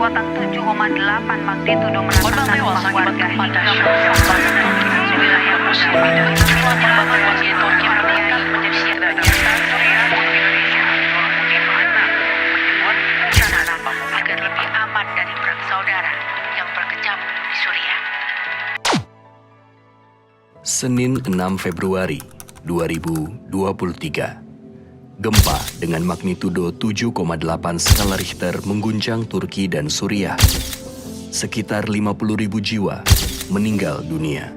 berkekuatan 7,8 magnitudo meratakan rumah warga hingga menyebabkan wilayah Mesir dan seluruh Turki menjadi siaga nyata Suriah untuk Indonesia. Bagaimana membuat rencana agar lebih aman dari perang saudara yang berkecamuk di Suriah. Senin 6 Februari 2023. Gempa dengan magnitudo 7,8 skala Richter mengguncang Turki dan Suriah. Sekitar 50.000 jiwa meninggal dunia.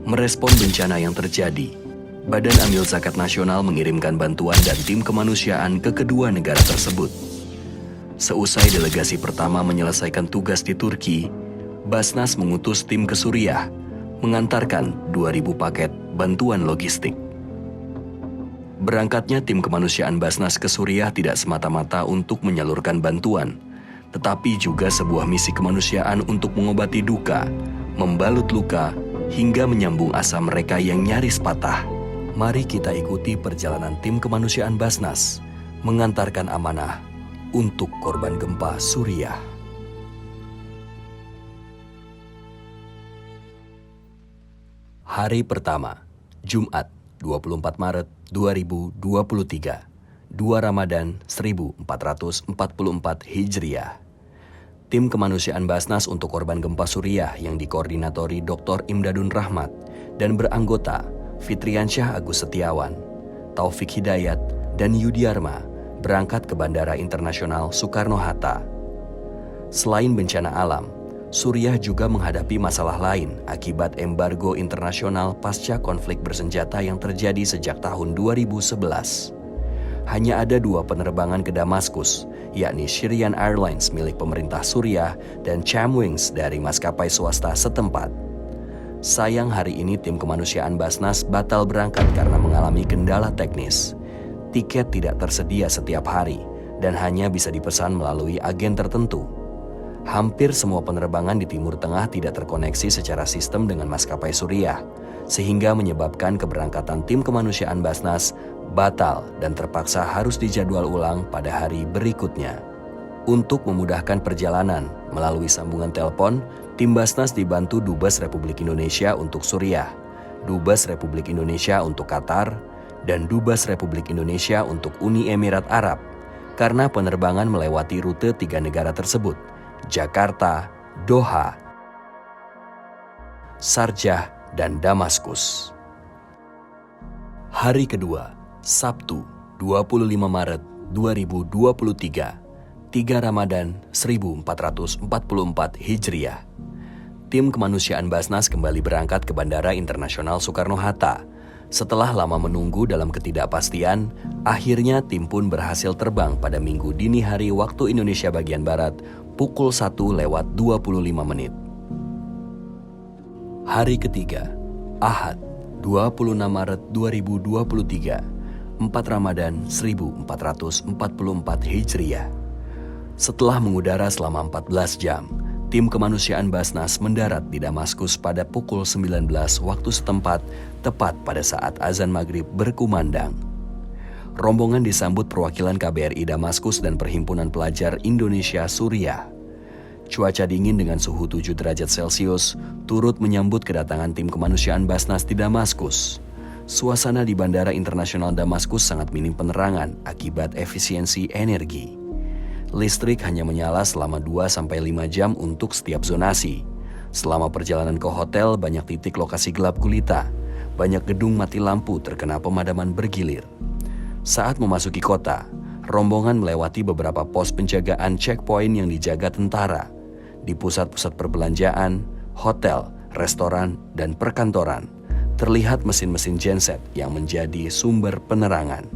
Merespon bencana yang terjadi, Badan Amil Zakat Nasional mengirimkan bantuan dan tim kemanusiaan ke kedua negara tersebut. Seusai delegasi pertama menyelesaikan tugas di Turki, Basnas mengutus tim ke Suriah, mengantarkan 2.000 paket bantuan logistik. Berangkatnya tim kemanusiaan Basnas ke Suriah tidak semata-mata untuk menyalurkan bantuan, tetapi juga sebuah misi kemanusiaan untuk mengobati duka, membalut luka, hingga menyambung asa mereka yang nyaris patah. Mari kita ikuti perjalanan tim kemanusiaan Basnas, mengantarkan amanah untuk korban gempa Suriah. Hari pertama, Jumat 24 Maret 2023, 2 Ramadan 1444 Hijriah. Tim kemanusiaan Basnas untuk korban gempa Suriah yang dikoordinatori Dr. Imdadun Rahmat dan beranggota Fitriansyah Agus Setiawan, Taufik Hidayat, dan Yudiarma berangkat ke Bandara Internasional Soekarno-Hatta. Selain bencana alam, Suriah juga menghadapi masalah lain akibat embargo internasional pasca konflik bersenjata yang terjadi sejak tahun 2011. Hanya ada 2 penerbangan ke Damaskus, yakni Syrian Airlines milik pemerintah Suriah dan Chemwings dari maskapai swasta setempat. Sayang hari ini tim kemanusiaan Basnas batal berangkat karena mengalami kendala teknis. Tiket tidak tersedia setiap hari dan hanya bisa dipesan melalui agen tertentu. Hampir semua penerbangan di Timur Tengah tidak terkoneksi secara sistem dengan maskapai Suriah, sehingga menyebabkan keberangkatan tim kemanusiaan Basnas batal dan terpaksa harus dijadwal ulang pada hari berikutnya. Untuk memudahkan perjalanan melalui sambungan telepon, tim Basnas dibantu Dubes Republik Indonesia untuk Suriah, Dubes Republik Indonesia untuk Qatar, dan Dubes Republik Indonesia untuk Uni Emirat Arab, karena penerbangan melewati rute 3 negara tersebut, Jakarta, Doha, Sharjah, dan Damaskus. Hari kedua, Sabtu 25 Maret 2023, 3 Ramadan 1444 Hijriah. Tim kemanusiaan Basnas kembali berangkat ke Bandara Internasional Soekarno-Hatta. Setelah lama menunggu dalam ketidakpastian, akhirnya tim pun berhasil terbang pada Minggu dini hari waktu Indonesia bagian Barat pukul 1:25. Hari ketiga, Ahad 26 Maret 2023, 4 Ramadan 1444 Hijriah. Setelah mengudara selama 14 jam, tim kemanusiaan Basnas mendarat di Damaskus pada pukul 19 waktu setempat, tepat pada saat azan maghrib berkumandang. Rombongan disambut perwakilan KBRI Damaskus dan Perhimpunan Pelajar Indonesia Suriah. Cuaca dingin dengan suhu 7 derajat Celcius turut menyambut kedatangan tim kemanusiaan Basnas di Damaskus. Suasana di Bandara Internasional Damaskus sangat minim penerangan akibat efisiensi energi. Listrik hanya menyala selama 2-5 jam untuk setiap zonasi. Selama perjalanan ke hotel, banyak titik lokasi gelap gulita. Banyak gedung mati lampu terkena pemadaman bergilir. Saat memasuki kota, rombongan melewati beberapa pos penjagaan checkpoint yang dijaga tentara. Di pusat-pusat perbelanjaan, hotel, restoran, dan perkantoran, terlihat mesin-mesin genset yang menjadi sumber penerangan.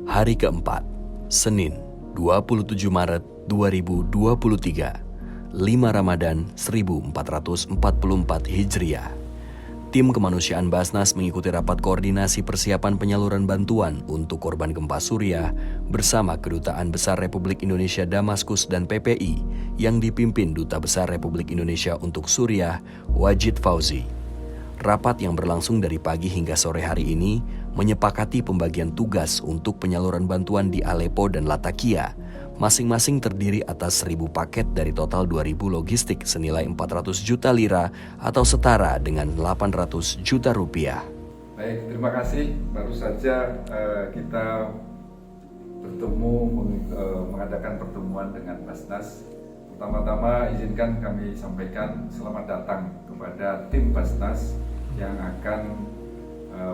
Hari keempat, Senin 27 Maret 2023, 5 Ramadan 1444 Hijriah. Tim kemanusiaan Basnas mengikuti rapat koordinasi persiapan penyaluran bantuan untuk korban gempa Suriah bersama Kedutaan Besar Republik Indonesia Damaskus dan PPI yang dipimpin Duta Besar Republik Indonesia untuk Suriah, Wajid Fauzi. Rapat yang berlangsung dari pagi hingga sore hari ini menyepakati pembagian tugas untuk penyaluran bantuan di Aleppo dan Latakia Masing-masing terdiri atas 1.000 paket dari total 2.000 logistik senilai 400 juta lira atau setara dengan 800 juta rupiah. Baik, terima kasih. Baru saja kita bertemu mengadakan pertemuan dengan Basnas. Pertama-tama izinkan kami sampaikan selamat datang kepada tim Basnas yang akan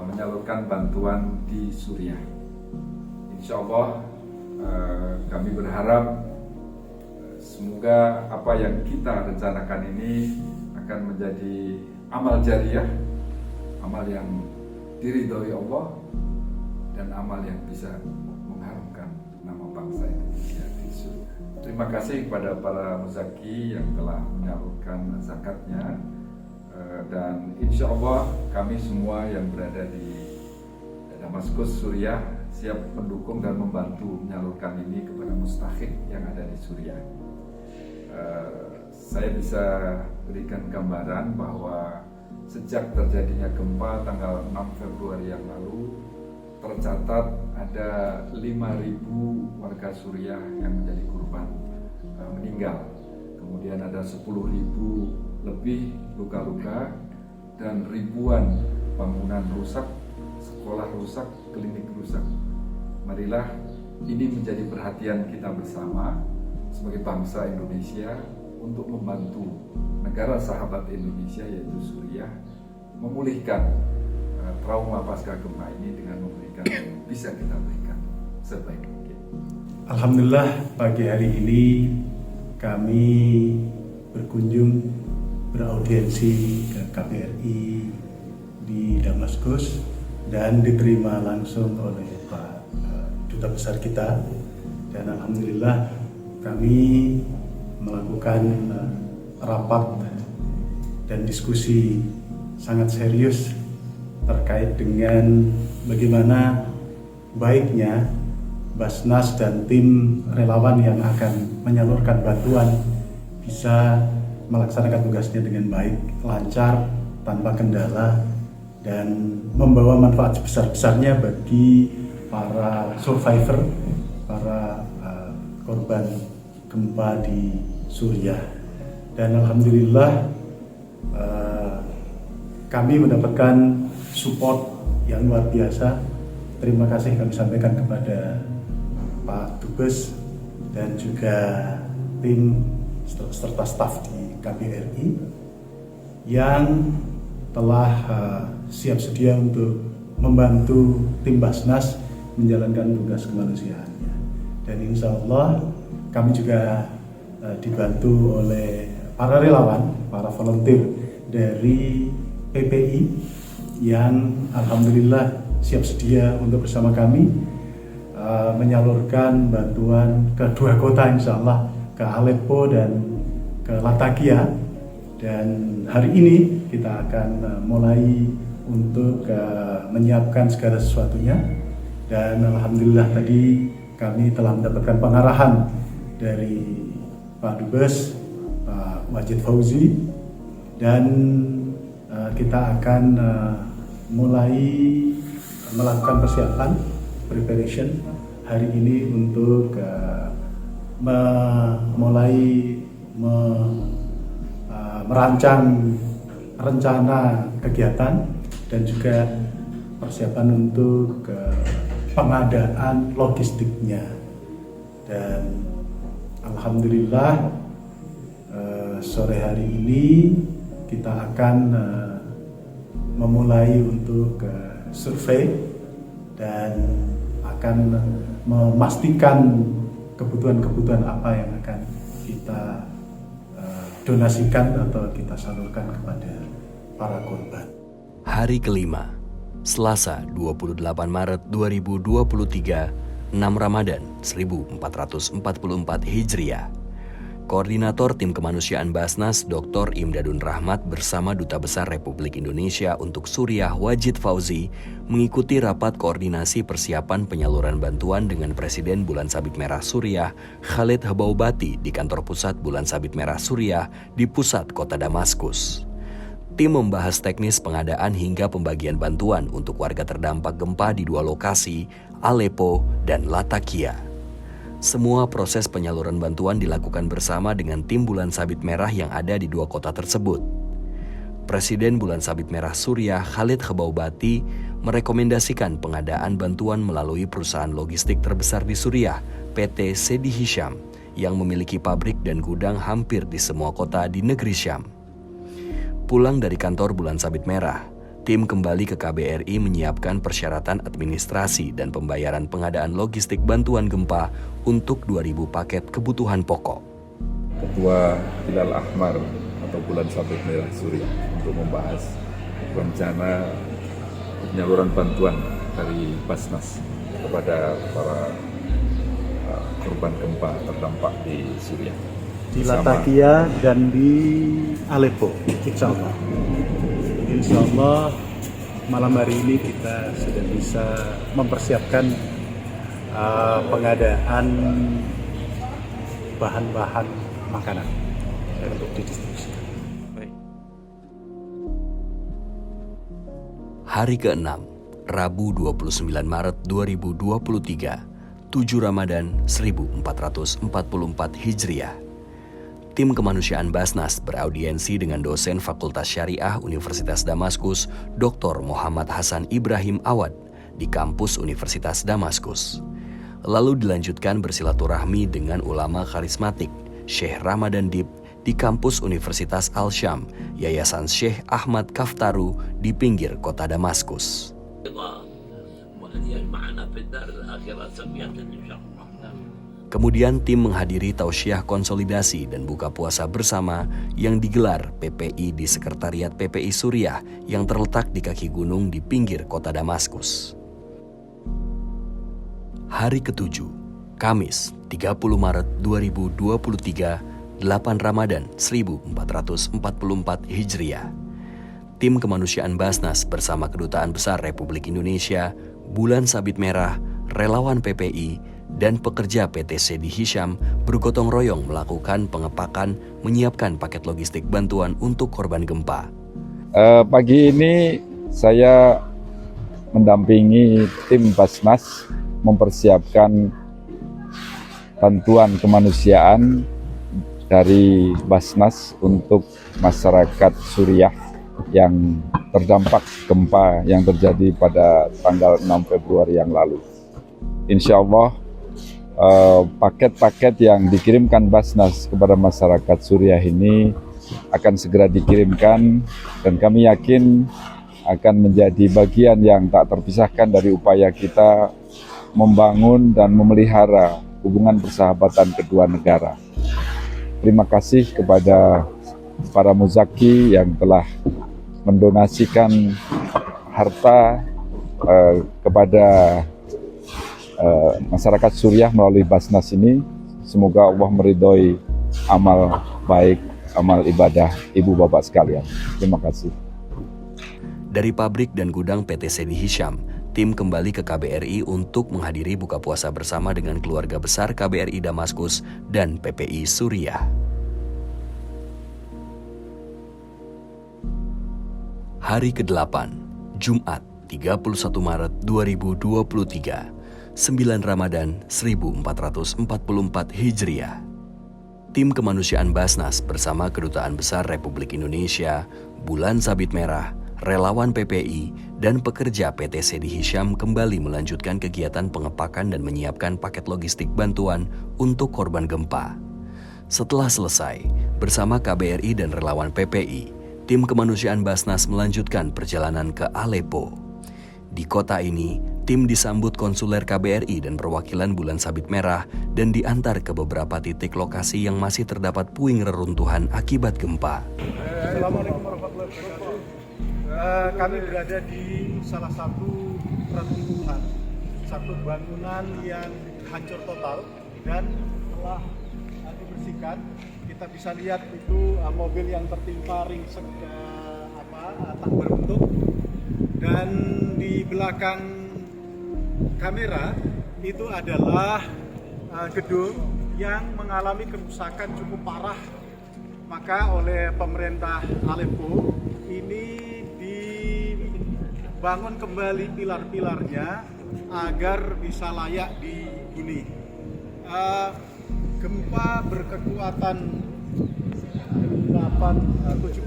menyalurkan bantuan di Suriah. Insya Allah kami berharap semoga apa yang kita rencanakan ini akan menjadi amal jariah, amal yang diridhoi Allah, dan amal yang bisa mengharumkan nama bangsa Indonesia di Suriah. Terima kasih kepada para muzaki yang telah menyalurkan zakatnya, dan insya Allah kami semua yang berada di Damaskus, Suriah siap mendukung dan membantu menyalurkan ini kepada mustahik yang ada di Suriah. Saya bisa berikan gambaran bahwa sejak terjadinya gempa tanggal 6 Februari yang lalu tercatat ada 5.000 warga Suriah yang menjadi korban meninggal. Kemudian ada 10.000 lebih luka-luka dan ribuan bangunan rusak, sekolah rusak, klinik rusak. Marilah ini menjadi perhatian kita bersama sebagai bangsa Indonesia untuk membantu negara sahabat Indonesia yaitu Suriah memulihkan trauma pasca gempa ini dengan memberikan yang bisa kita berikan sebaik mungkin. Alhamdulillah pagi hari ini kami berkunjung beraudiensi ke KBRI di Damaskus dan diterima langsung oleh Pak Duta Besar kita, dan alhamdulillah kami melakukan rapat dan diskusi sangat serius terkait dengan bagaimana baiknya Basnas dan tim relawan yang akan menyalurkan bantuan bisa melaksanakan tugasnya dengan baik, lancar, tanpa kendala, dan membawa manfaat sebesar-besarnya bagi para survivor, para korban gempa di Suriah. Dan alhamdulillah kami mendapatkan support yang luar biasa. Terima kasih kami sampaikan kepada Pak Dubes dan juga tim serta staf di KBRI yang telah siap sedia untuk membantu tim Basnas menjalankan tugas kemanusiaannya. Dan insya Allah kami juga dibantu oleh para relawan, para volunteer dari PPI yang alhamdulillah siap sedia untuk bersama kami menyalurkan bantuan ke 2 kota insya Allah, ke Aleppo dan ke Latakia. Dan hari ini kita akan mulai untuk menyiapkan segala sesuatunya, dan alhamdulillah tadi kami telah mendapatkan pengarahan dari Pak Dubes, Pak Wajid Fauzi, dan kita akan mulai melakukan persiapan preparation hari ini untuk mulai merancang rencana kegiatan dan juga persiapan untuk pengadaan logistiknya. Dan alhamdulillah sore hari ini kita akan memulai untuk survei dan akan memastikan kebutuhan-kebutuhan apa yang akan kita donasikan atau kita salurkan kepada para korban. Hari kelima, Selasa 28 Maret 2023, 6 Ramadan 1444 Hijriah. Koordinator Tim Kemanusiaan Basnas Dr. Imdadun Rahmat bersama Duta Besar Republik Indonesia untuk Suriah Wajid Fauzi mengikuti rapat koordinasi persiapan penyaluran bantuan dengan Presiden Bulan Sabit Merah Suriah Khalid Habaubati di kantor pusat Bulan Sabit Merah Suriah di pusat kota Damaskus. Tim membahas teknis pengadaan hingga pembagian bantuan untuk warga terdampak gempa di 2 lokasi, Aleppo dan Latakia. Semua proses penyaluran bantuan dilakukan bersama dengan tim Bulan Sabit Merah yang ada di 2 kota tersebut. Presiden Bulan Sabit Merah Suriah Khalid Khabaubati merekomendasikan pengadaan bantuan melalui perusahaan logistik terbesar di Suriah, PT Sedi Hisham, yang memiliki pabrik dan gudang hampir di semua kota di negeri Syam. Pulang dari kantor Bulan Sabit Merah, tim kembali ke KBRI menyiapkan persyaratan administrasi dan pembayaran pengadaan logistik bantuan gempa untuk 2.000 paket kebutuhan pokok. Ketua Hilal Ahmar atau Bulan Sabit Merah Suriah untuk membahas rencana penyaluran bantuan dari Basnas kepada para korban gempa terdampak di Suriah. Di Latakia dan di Aleppo, insya Allah. Insya Allah malam hari ini kita sudah bisa mempersiapkan pengadaan bahan-bahan makanan untuk didistribusikan. Hari ke-6, Rabu 29 Maret 2023, 7 Ramadan 1444 Hijriah. Tim kemanusiaan Basnas beraudiensi dengan dosen Fakultas Syariah Universitas Damaskus, Dr. Muhammad Hasan Ibrahim Awad, di kampus Universitas Damaskus. Lalu dilanjutkan bersilaturahmi dengan ulama karismatik, Syekh Ramadan Dib, di kampus Universitas Al-Syam, Yayasan Syekh Ahmad Kaftaru di pinggir kota Damaskus. Kemudian tim menghadiri tausiah konsolidasi dan buka puasa bersama yang digelar PPI di Sekretariat PPI Suriah yang terletak di kaki gunung di pinggir kota Damaskus. Hari ke-7, Kamis 30 Maret 2023, 8 Ramadan 1444 Hijriah. Tim kemanusiaan Basnas bersama Kedutaan Besar Republik Indonesia, Bulan Sabit Merah, relawan PPI, dan pekerja PT Sedi Hisham bergotong royong melakukan pengepakan menyiapkan paket logistik bantuan untuk korban gempa. Pagi ini saya mendampingi tim Basnas mempersiapkan bantuan kemanusiaan dari Basnas untuk masyarakat Suriah yang terdampak gempa yang terjadi pada tanggal 6 Februari yang lalu. Insya Allah paket-paket yang dikirimkan Basnas kepada masyarakat Suriah ini akan segera dikirimkan dan kami yakin akan menjadi bagian yang tak terpisahkan dari upaya kita membangun dan memelihara hubungan persahabatan kedua negara. Terima kasih kepada para muzaki yang telah mendonasikan harta kepada masyarakat Suriah melalui Basnas ini. Semoga Allah meridhoi amal baik, amal ibadah ibu bapak sekalian. Terima kasih. Dari pabrik dan gudang PT Sedi Hisham, tim kembali ke KBRI untuk menghadiri buka puasa bersama dengan keluarga besar KBRI Damaskus dan PPI Suriah. Hari ke-8, Jumat 31 Maret 2023, 9 Ramadan 1444 Hijriah. Tim kemanusiaan Basnas bersama Kedutaan Besar Republik Indonesia, Bulan Sabit Merah, relawan PPI, dan pekerja PT Sedi Hisham kembali melanjutkan kegiatan pengepakan dan menyiapkan paket logistik bantuan untuk korban gempa. Setelah selesai, bersama KBRI dan relawan PPI, tim kemanusiaan Basnas melanjutkan perjalanan ke Aleppo. Di kota ini, tim disambut konsuler KBRI dan perwakilan Bulan Sabit Merah dan diantar ke beberapa titik lokasi yang masih terdapat puing reruntuhan akibat gempa. Assalamualaikum warahmatullahi wabarakatuh. Kami berada di salah satu reruntuhan, satu bangunan yang hancur total dan telah dibersihkan. Kita bisa lihat itu mobil yang tertimpa ringsek tak berbentuk, dan di belakang kamera itu adalah gedung yang mengalami kerusakan cukup parah. Maka oleh pemerintah Aleppo ini dibangun kembali pilar-pilarnya agar bisa layak dihuni. Gempa berkekuatan 7,8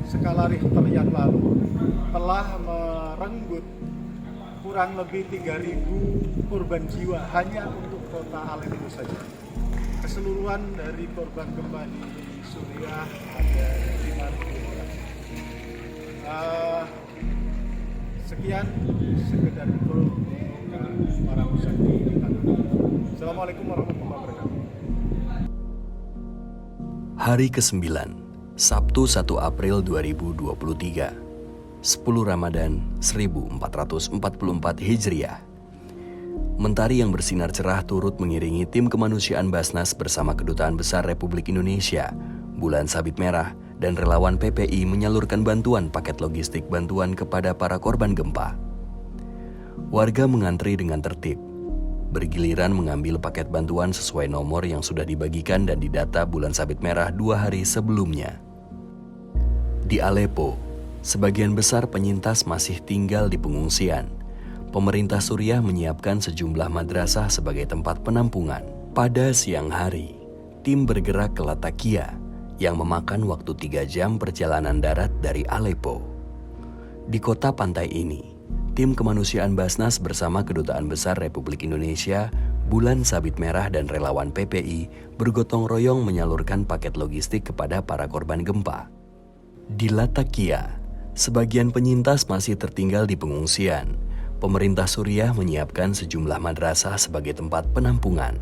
skala Richter yang lalu telah merenggut kurang lebih 3.000 korban jiwa hanya untuk kota Aleppo saja. Keseluruhan dari korban gempa di Suriah ada 5.000 orang. Sekian sekedar itu para musafir di tanah. Assalamualaikum warahmatullahi wabarakatuh. Hari ke-9, Sabtu 1 April 2023, 10 Ramadan 1444 Hijriah. Mentari yang bersinar cerah turut mengiringi tim kemanusiaan Basnas bersama Kedutaan Besar Republik Indonesia, Bulan Sabit Merah, dan relawan PPI menyalurkan bantuan paket logistik bantuan kepada para korban gempa. Warga mengantri dengan tertib, bergiliran mengambil paket bantuan sesuai nomor yang sudah dibagikan dan didata Bulan Sabit Merah 2 hari sebelumnya. Di Aleppo, sebagian besar penyintas masih tinggal di pengungsian. Pemerintah Suriah menyiapkan sejumlah madrasah sebagai tempat penampungan. Pada siang hari, tim bergerak ke Latakia yang memakan waktu 3 jam perjalanan darat dari Aleppo. Di kota pantai ini, tim kemanusiaan Basnas bersama Kedutaan Besar Republik Indonesia, Bulan Sabit Merah dan relawan PPI bergotong royong menyalurkan paket logistik kepada para korban gempa. Di Latakia, sebagian penyintas masih tertinggal di pengungsian. Pemerintah Suriah menyiapkan sejumlah madrasah sebagai tempat penampungan.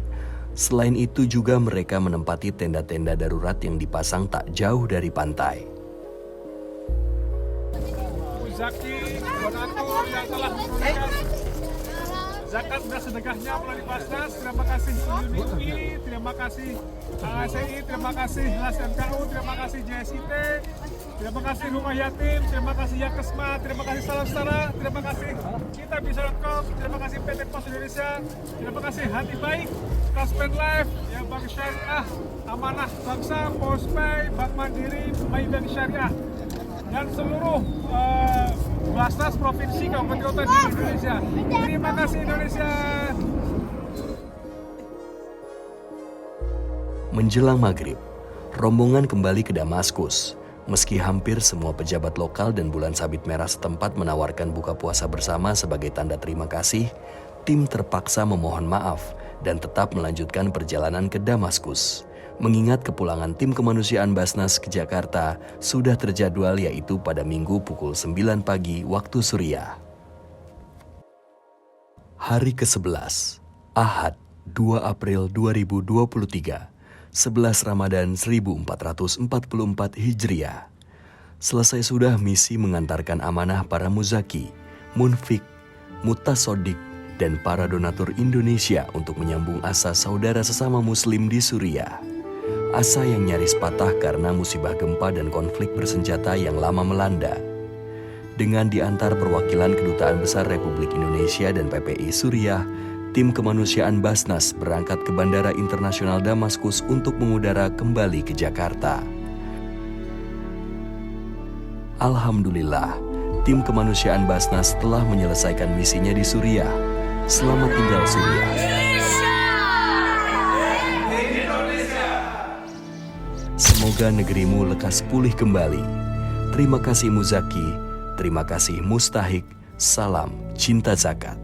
Selain itu juga mereka menempati tenda-tenda darurat yang dipasang tak jauh dari pantai. Zaki, donatur yang telah menurunkan zakat dan sedekahnya melalui Basnas. Terima kasih UNI, terima kasih ASI, terima kasih HSMKU, terima kasih JSIT, terima kasih Rumah Yatim, terima kasih Yakesma, terima kasih saudara-saudara, terima kasih Kitabisa.com, terima kasih PT Pos Indonesia, terima kasih Hati Baik, Taspen Live, yang Bank Syariah, Amanah Bangsa, Postpay, Bank Mandiri, Bayi Bank Syariah, dan seluruh Basnas Provinsi Kabupaten Kota di Indonesia. Terima kasih Indonesia. Menjelang maghrib, rombongan kembali ke Damaskus. Meski hampir semua pejabat lokal dan Bulan Sabit Merah setempat menawarkan buka puasa bersama sebagai tanda terima kasih, tim terpaksa memohon maaf dan tetap melanjutkan perjalanan ke Damaskus. Mengingat kepulangan tim kemanusiaan Basnas ke Jakarta sudah terjadwal, yaitu pada Minggu pukul 9 pagi waktu Suriah. Hari ke-11, Ahad 2 April 2023, 11 Ramadan 1444 Hijriah. Selesai sudah misi mengantarkan amanah para muzaki, munfik, mutasodik, dan para donatur Indonesia untuk menyambung asa saudara sesama muslim di Suriah. Asa yang nyaris patah karena musibah gempa dan konflik bersenjata yang lama melanda. Dengan diantar perwakilan Kedutaan Besar Republik Indonesia dan PPI Suriah, tim kemanusiaan Basnas berangkat ke Bandara Internasional Damaskus untuk mengudara kembali ke Jakarta. Alhamdulillah, tim kemanusiaan Basnas telah menyelesaikan misinya di Suriah. Selamat tinggal Suriah. Semoga negerimu lekas pulih kembali. Terima kasih Muzaki, terima kasih Mustahik, salam cinta zakat.